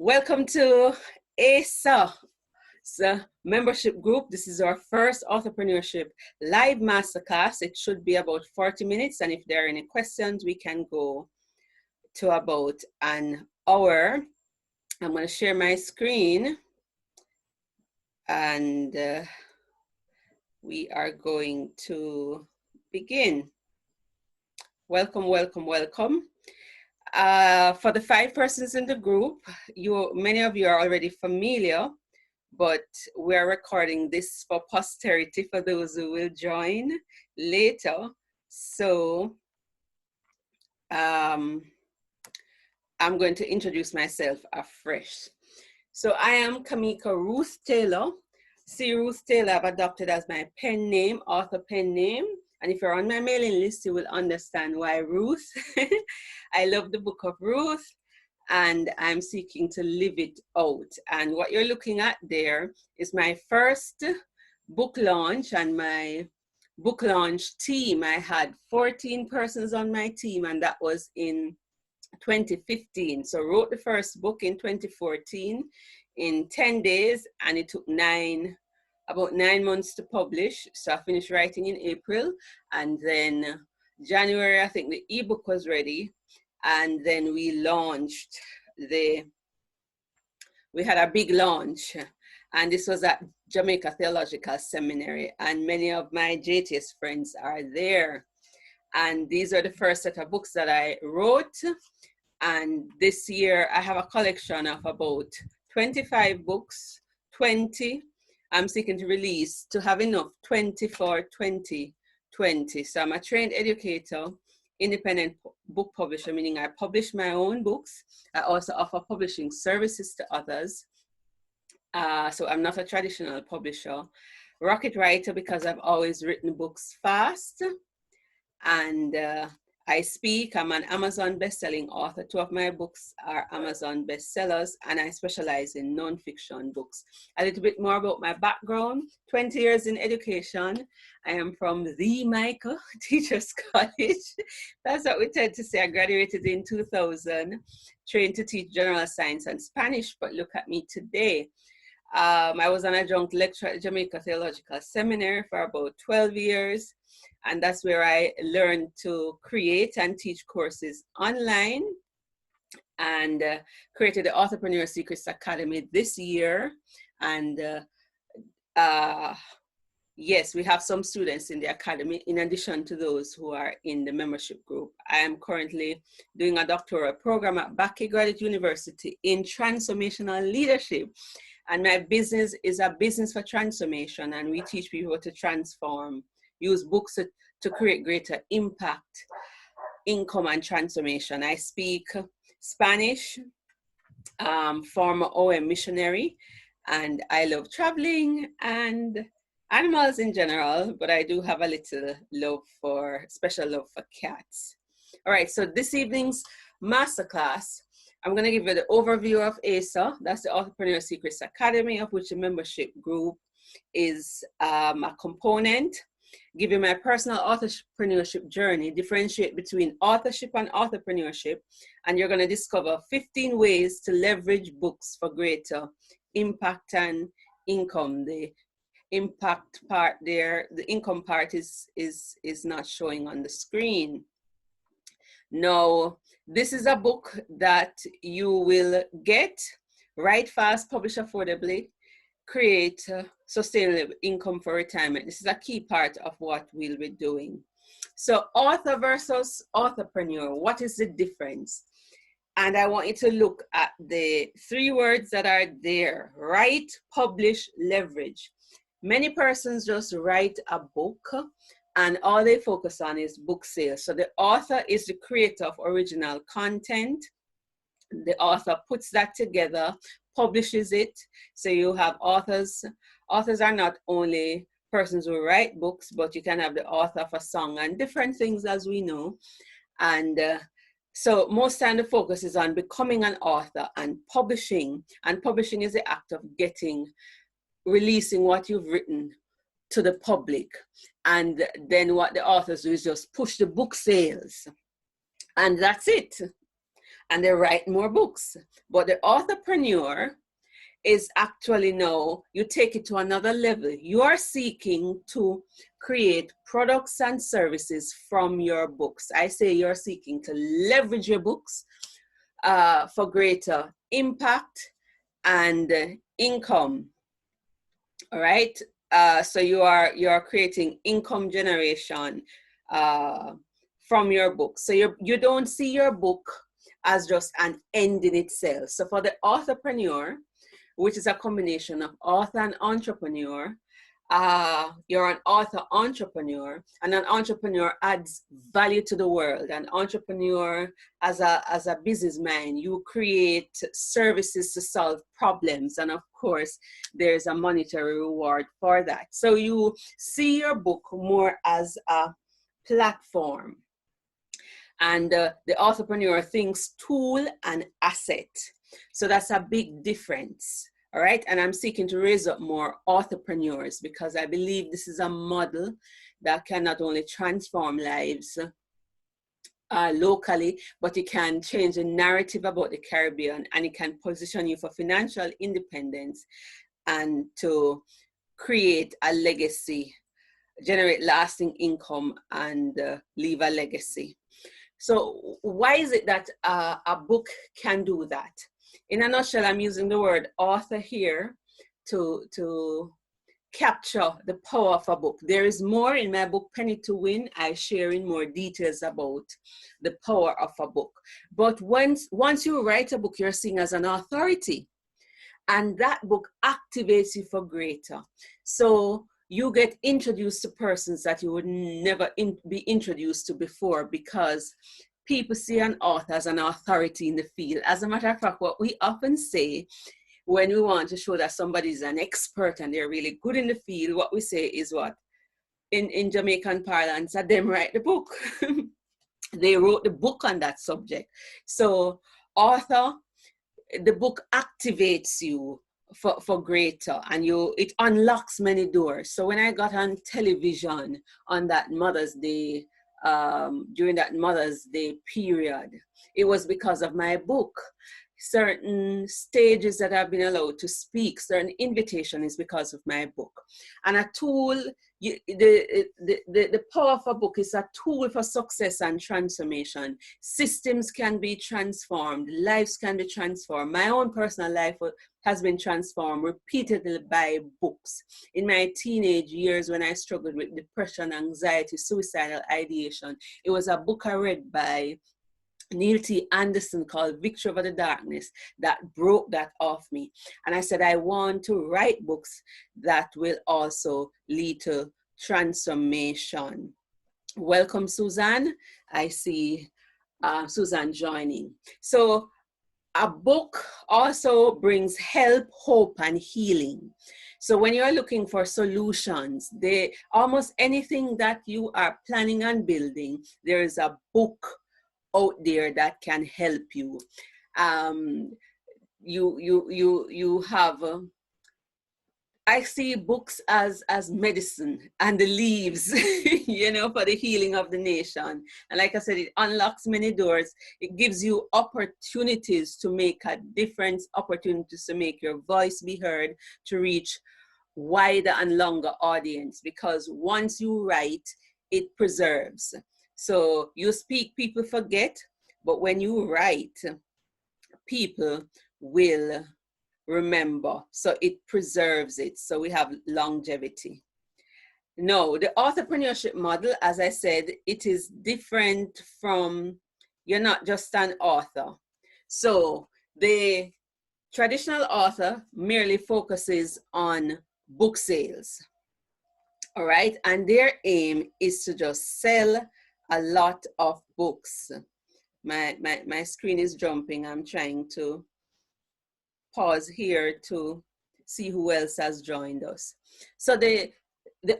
Welcome to ASA membership group. This is our first Authorpreneurship live masterclass. It should be about 40 minutes, and if there are any questions, we can go to about an hour. I'm going to share my screen, and we are going to begin. Welcome, welcome, welcome. For the 5 persons in the group, many of you are already familiar, but we're recording this for posterity for those who will join later. So I'm going to introduce myself afresh. So I am Kamika Ruth Taylor. C. Ruth Taylor I've adopted as my pen name, author pen name. And if you're on my mailing list, you will understand why Ruth. I love the book of Ruth, and I'm seeking to live it out. And what you're looking at there is my first book launch and my book launch team. I had 14 persons on my team, and that was in 2015. So I wrote the first book in 2014 in 10 days, and it took about 9 months to publish. So I finished writing in April, and then January, I think the ebook was ready. And then we launched we had a big launch, and this was at Jamaica Theological Seminary, and many of my JTS friends are there. And these are the first set of books that I wrote. And this year I have a collection of about 25 books, 20 I'm seeking to release, to have enough 20 for 2020. So I'm a trained educator, independent book publisher, meaning I publish my own books. I also offer publishing services to others. So I'm not a traditional publisher. Rocket writer, because I've always written books fast. And I speak. I'm an Amazon best-selling author. 2 of my books are Amazon bestsellers, and I specialize in non-fiction books. A little bit more about my background: 20 years in education. I am from the Micah Teachers College. That's what we tend to say. I graduated in 2000, trained to teach general science and Spanish, but look at me today. I was an adjunct lecturer at Jamaica Theological Seminary for about 12 years. And that's where I learned to create and teach courses online, and created the Authorpreneur Secrets Academy this year. And yes, we have some students in the academy in addition to those who are in the membership group. I am currently doing a doctoral program at Bakke Graduate University in transformational leadership. And my business is a business for transformation, and we teach people to transform, use books to create greater impact, income, and transformation. I speak Spanish, former OM missionary, and I love traveling and animals in general, but I do have a little special love for cats. All right, so this evening's masterclass, I'm going to give you the overview of ASA. That's the Authorpreneur Secrets Academy, of which the membership group is a component. Give you my personal authorpreneurship journey, differentiate between authorship and authorpreneurship, and you're going to discover 15 ways to leverage books for greater impact and income. The impact part there, the income part is not showing on the screen. Now, this is a book that you will get, write fast, publish affordably, create sustainable income for retirement. This is a key part of what we'll be doing. So author versus authorpreneur, what is the difference? And I want you to look at the 3 words that are there: write, publish, leverage. Many persons just write a book and all they focus on is book sales. So the author is the creator of original content. The author puts that together, publishes it. So you have authors. Authors are not only persons who write books, but you can have the author of a song and different things, as we know. And so most time the focus is on becoming an author and publishing. And publishing is the act of releasing what you've written to the public. And then what the authors do is just push the book sales. And that's it. and they write more books. But the authorpreneur is actually now, you take it to another level. You are seeking to create products and services from your books. I say you're seeking to leverage your books for greater impact and income. All right. So you are creating income generation from your book. So you don't see your book as just an end in itself. So for the authorpreneur, which is a combination of author and entrepreneur, you're an author entrepreneur, and an entrepreneur adds value to the world. An entrepreneur, as a businessman, you create services to solve problems, and of course there's a monetary reward for that. So you see your book more as a platform, and the authorpreneur thinks tool and asset. So that's a big difference. All right. And I'm seeking to raise up more authorpreneurs because I believe this is a model that can not only transform lives locally, but it can change the narrative about the Caribbean, and it can position you for financial independence and to create a legacy, generate lasting income, and leave a legacy. So why is it that a book can do that? In a nutshell, I'm using the word author here to capture the power of a book. There is more in my book, Penny to Win. I share in more details about the power of a book. But once you write a book, you're seen as an authority, and that book activates you for greater. So you get introduced to persons that you would never be introduced to before, because people see an author as an authority in the field. As a matter of fact, what we often say when we want to show that somebody is an expert and they're really good in the field, what we say is what? In Jamaican parlance, that them write the book. They wrote the book on that subject. So author, the book activates you for greater, and it unlocks many doors. So when I got on television on that Mother's Day, during that Mother's Day period, it was because of my book. Certain stages that I've been allowed to speak, certain invitation is because of my book. And a tool, the power of a book is a tool for success and transformation. Systems can be transformed, lives can be transformed. My own personal life has been transformed repeatedly by books. In my teenage years, when I struggled with depression, anxiety, suicidal ideation, it was a book I read by Neil T. Anderson called Victory Over the Darkness that broke that off me. And I said, I want to write books that will also lead to transformation. Welcome, Suzanne. I see Suzanne joining. So a book also brings help, hope, and healing. So when you're looking for solutions, almost anything that you are planning on building, there is a book out there that can help you. You have I see books as medicine, and the leaves, for the healing of the nation. And like I said, it unlocks many doors. It gives you opportunities to make a difference, opportunities to make your voice be heard, to reach wider and longer audience, because once you write, it preserves. So you speak, people forget, but when you write, people will remember. So it preserves it. So we have longevity. No, the authorpreneurship model, as I said, it is different from, you're not just an author. So the traditional author merely focuses on book sales. All right. And their aim is to just sell a lot of books. My screen is jumping. I'm trying to pause here to see who else has joined us. So the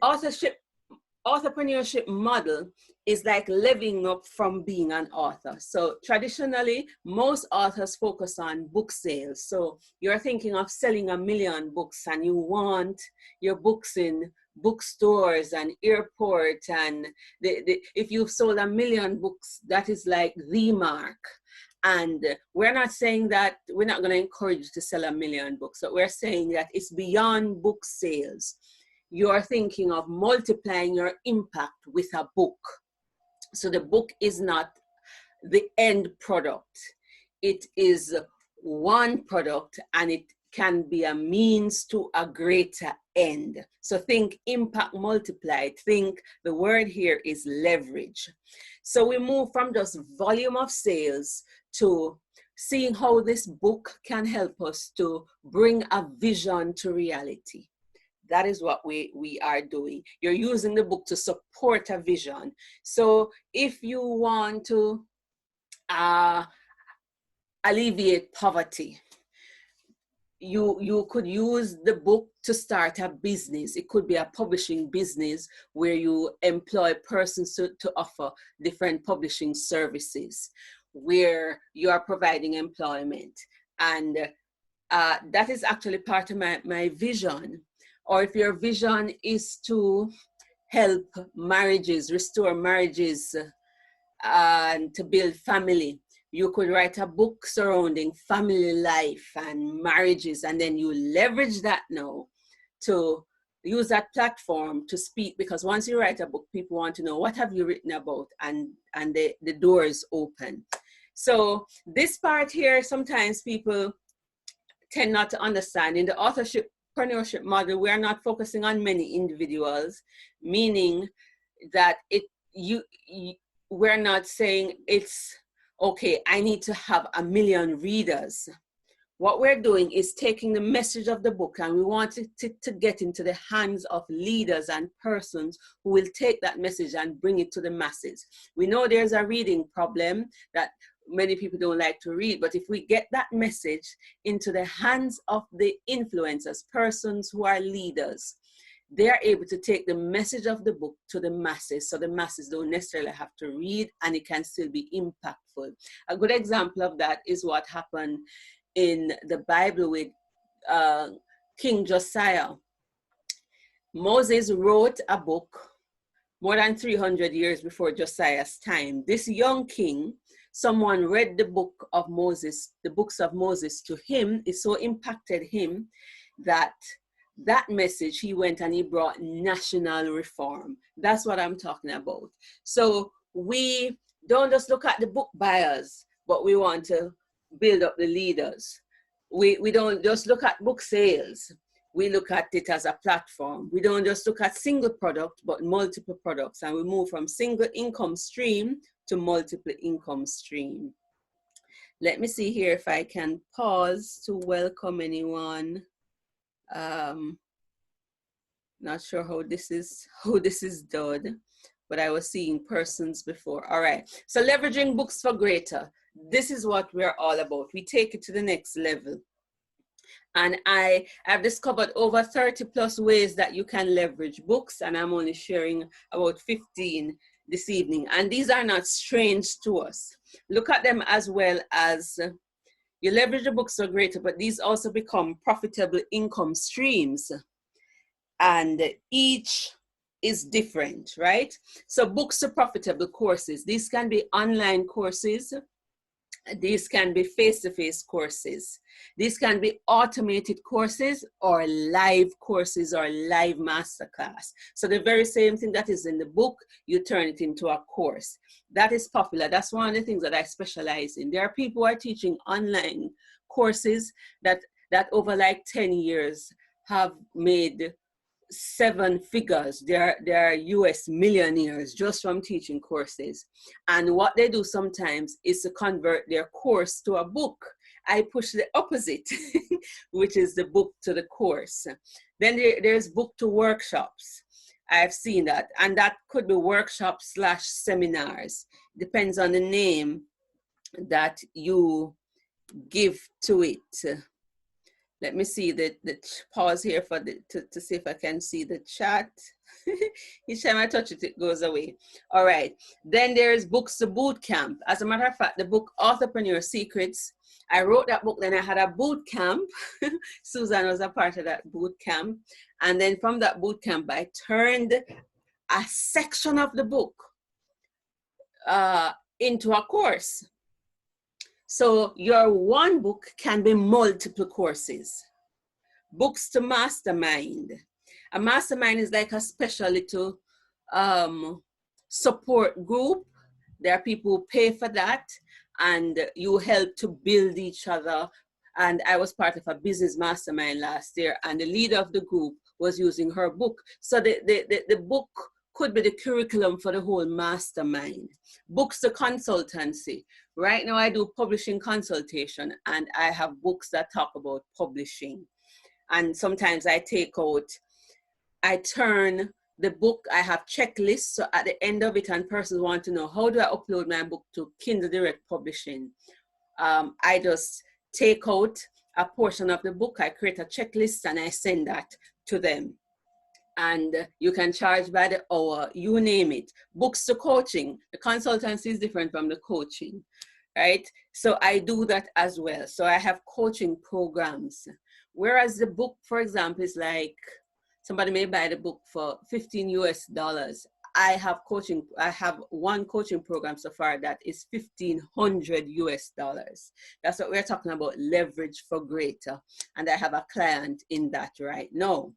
authorpreneurship model is like leveling up from being an author. So traditionally, most authors focus on book sales. So you're thinking of selling 1 million books, and you want your books in bookstores and airport, and if you've sold 1 million books, that is like the mark. And we're not saying that we're not going to encourage you to sell 1 million books, but we're saying that it's beyond book sales. You're thinking of multiplying your impact with a book. So the book is not the end product. It is one product, and it can be a means to a greater end. So think impact multiplied. Think the word here is leverage. So we move from just volume of sales to seeing how this book can help us to bring a vision to reality. That is what we are doing. You're using the book to support a vision. So if you want to alleviate poverty, you could use the book to start a business. It could be a publishing business where you employ persons to offer different publishing services, where you are providing employment. And that is actually part of my vision. Or if your vision is to help marriages, restore marriages, and to build family, you could write a book surrounding family life and marriages, and then you leverage that now to use that platform to speak, because once you write a book, people want to know, what have you written about? And the door is open. So this part here, sometimes people tend not to understand. In the authorpreneurship model, we are not focusing on many individuals, meaning that we're not saying it's okay, I need to have 1 million readers. What we're doing is taking the message of the book, and we want it to get into the hands of leaders and persons who will take that message and bring it to the masses. We know there's a reading problem, that many people don't like to read, but if we get that message into the hands of the influencers, persons who are leaders, they are able to take the message of the book to the masses, so the masses don't necessarily have to read, and it can still be impactful. A good example of that is what happened in the Bible with King Josiah. Moses wrote a book more than 300 years before Josiah's time. This young king, someone read the book of Moses, the books of Moses to him. It so impacted him that message, he went and he brought national reform. That's what I'm talking about. So we don't just look at the book buyers, but we want to build up the leaders. We don't just look at book sales. We look at it as a platform. We don't just look at single product, but multiple products. And we move from single income stream to multiple income stream. Let me see here if I can pause to welcome anyone. Not sure how this is done, but I was seeing persons before. All right, so leveraging books for greater. This is what we're all about. We take it to the next level. And I have discovered over 30 plus ways that you can leverage books, and I'm only sharing about 15 this evening. And these are not strange to us. Look at them as well as you leverage the books for greater, but these also become profitable income streams. And each is different, right? So books are profitable courses. These can be online courses. These can be face-to-face courses. These can be automated courses or live courses or live masterclass. So the very same thing that is in the book, you turn it into a course. That is popular. That's one of the things that I specialize in. There are people who are teaching online courses that over like 10 years have made 7 figures. They're US millionaires just from teaching courses. And what they do sometimes is to convert their course to a book. I push the opposite, which is the book to the course. Then there's book to workshops. I've seen that. And that could be workshops / seminars. Depends on the name that you give to it. Let me see the pause here for to see if I can see the chat. Each time I touch it, it goes away. All right. Then there's books to boot camp. As a matter of fact, the book Authorpreneur Secrets, I wrote that book, then I had a boot camp. Susan was a part of that boot camp. And then from that boot camp, I turned a section of the book into a course. So your one book can be multiple courses. Books to mastermind. A mastermind is like a special little support group. There are people who pay for that, and you help to build each other. And I was part of a business mastermind last year, and the leader of the group was using her book. So the book could be the curriculum for the whole mastermind. Books to consultancy. Right now I do publishing consultation, and I have books that talk about publishing. And sometimes I turn the book, I have checklists. So at the end of it, and persons want to know, how do I upload my book to Kindle Direct Publishing? I just take out a portion of the book, I create a checklist, and I send that to them. And you can charge by the hour, you name it. Books to coaching. The consultancy is different from the coaching, right? So I do that as well. So I have coaching programs. Whereas the book, for example, is like, somebody may buy the book for $15 US. I have one coaching program so far that is $1,500 US. That's what we're talking about, leverage for greater. And I have a client in that right now.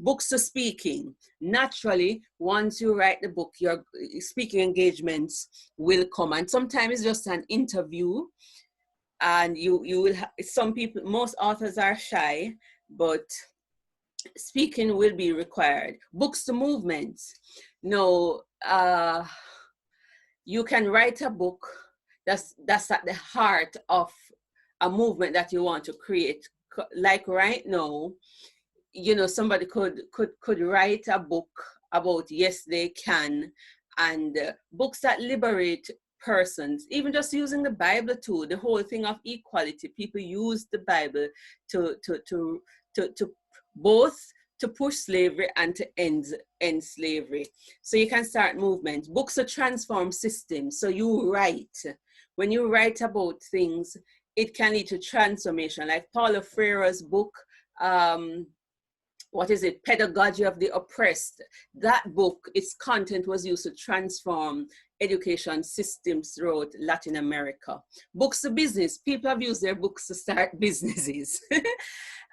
Books to speaking. Naturally, once you write the book, your speaking engagements will come. And sometimes it's just an interview. And you will have, some people, most authors are shy, but speaking will be required. Books to movements. No, you can write a book that's at the heart of a movement that you want to create. Like right now, you know, somebody could write a book about yes they can, and books that liberate persons, even just using the Bible too, the whole thing of equality. People use the Bible to both to push slavery and to end slavery. So you can start movements. Books to transform systems. So you write. When you write about things, it can lead to transformation. Like Paulo Freire's book, what is it? Pedagogy of the Oppressed. That book, its content was used to transform education systems throughout Latin America. Books to business. People have used their books to start businesses.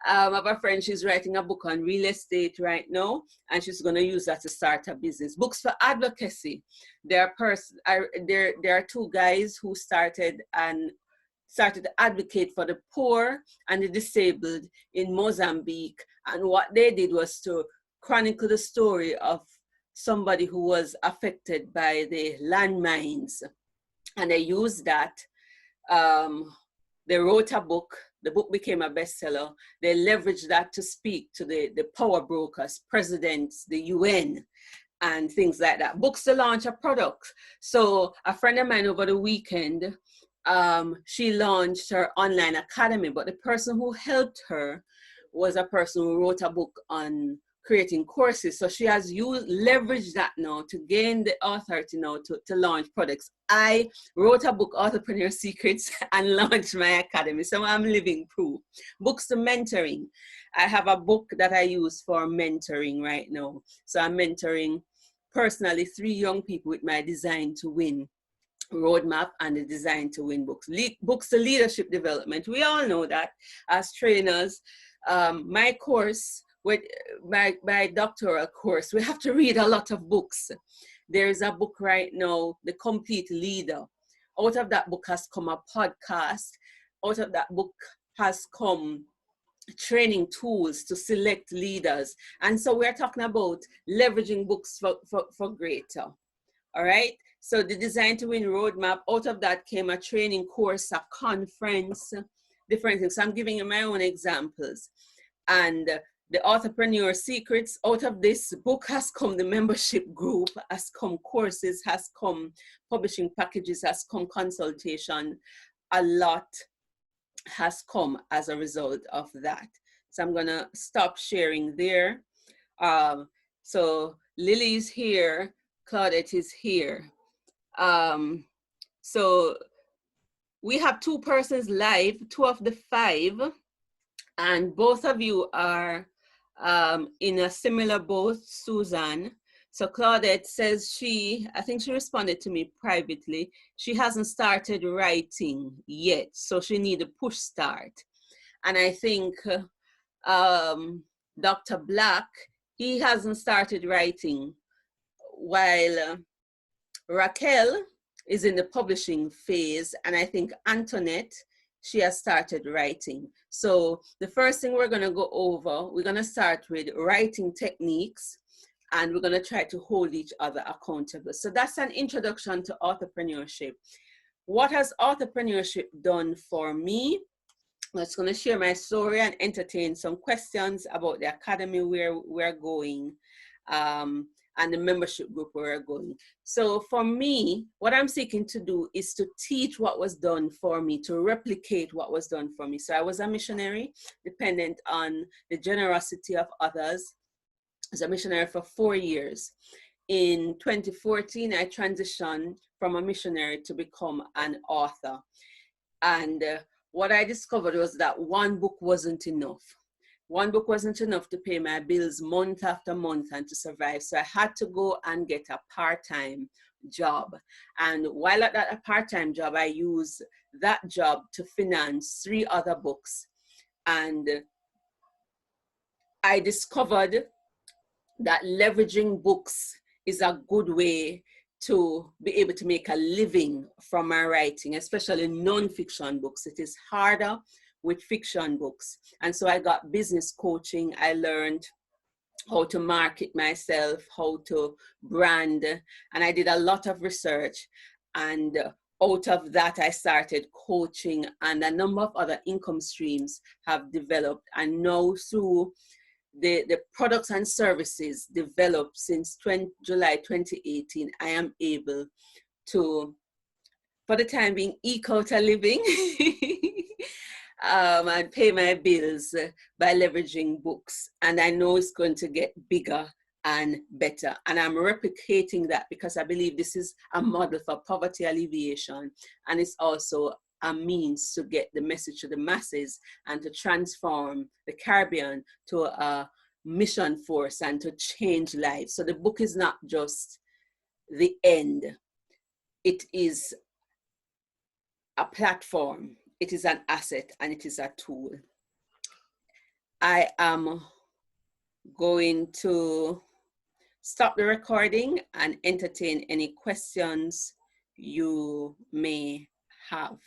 I have a friend, she's writing a book on real estate right now, and she's going to use that to start a business. Books for advocacy. There are two guys who started to advocate for the poor and the disabled in Mozambique. And what they did was to chronicle the story of somebody who was affected by the landmines. And they used that. They wrote a book. The book became a bestseller. They leveraged that to speak to the power brokers, presidents, the UN, and things like that. Books to launch a product. So a friend of mine over the weekend, she launched her online academy, but the person who helped her was a person who wrote a book on creating courses. So she has leveraged that now to gain the authority now to launch products. I wrote a book, Authorpreneur Secrets, and launched my academy. So I'm living proof. Books to mentoring. I have a book that I use for mentoring right now. So I'm mentoring personally 3 young people with my Design to Win roadmap and the Design to Win books. Books to leadership development. We all know that as trainers. My course, with my doctoral course, we have to read a lot of books. There's a book right now, The Complete Leader. Out of that book has come a podcast. Out of that book has come training tools to select leaders. And so we're talking about leveraging books for greater. All right. So the Design to Win roadmap, out of that came a training course, a conference, different things. So I'm giving you my own examples. And the Authorpreneur Secrets, out of this book has come the membership group, has come courses, has come publishing packages, has come consultation. A lot has come as a result of that. So I'm gonna stop sharing there. So Lily is here, Claudette is here. So we have 2 persons live, 2 of the 5, and both of you are in a similar boat, Susan. So Claudette says I think she responded to me privately. She hasn't started writing yet, so she need a push start. And I think Dr. Black, he hasn't started writing, while Raquel is in the publishing phase, and I think Antoinette, she has started writing. So the first thing we're going to go over, we're going to start with writing techniques, and we're going to try to hold each other accountable. So that's an introduction to authorpreneurship. What has authorpreneurship done for me? I'm just going to share my story and entertain some questions about the academy where we're going, and the membership group where we're going. So for me, what I'm seeking to do is to teach what was done for me, to replicate what was done for me. So I was a missionary, dependent on the generosity of others. I was a missionary for 4 years. In 2014, I transitioned from a missionary to become an author. And what I discovered was that one book wasn't enough. One book wasn't enough to pay my bills month after month and to survive. So I had to go and get a part-time job. And while at that part-time job, I used that job to finance 3 other books. And I discovered that leveraging books is a good way to be able to make a living from my writing, especially non-fiction books. It is harder with fiction books. And so I got business coaching. I learned how to market myself, how to brand, and I did a lot of research. And out of that, I started coaching, and a number of other income streams have developed. And now through the products and services developed since July 2018, I am able to, for the time being, eke out a living and pay my bills by leveraging books. And I know it's going to get bigger and better. And I'm replicating that because I believe this is a model for poverty alleviation. And it's also a means to get the message to the masses and to transform the Caribbean to a mission force and to change lives. So the book is not just the end. It is a platform, it is an asset, and it is a tool. I am going to stop the recording and entertain any questions you may have.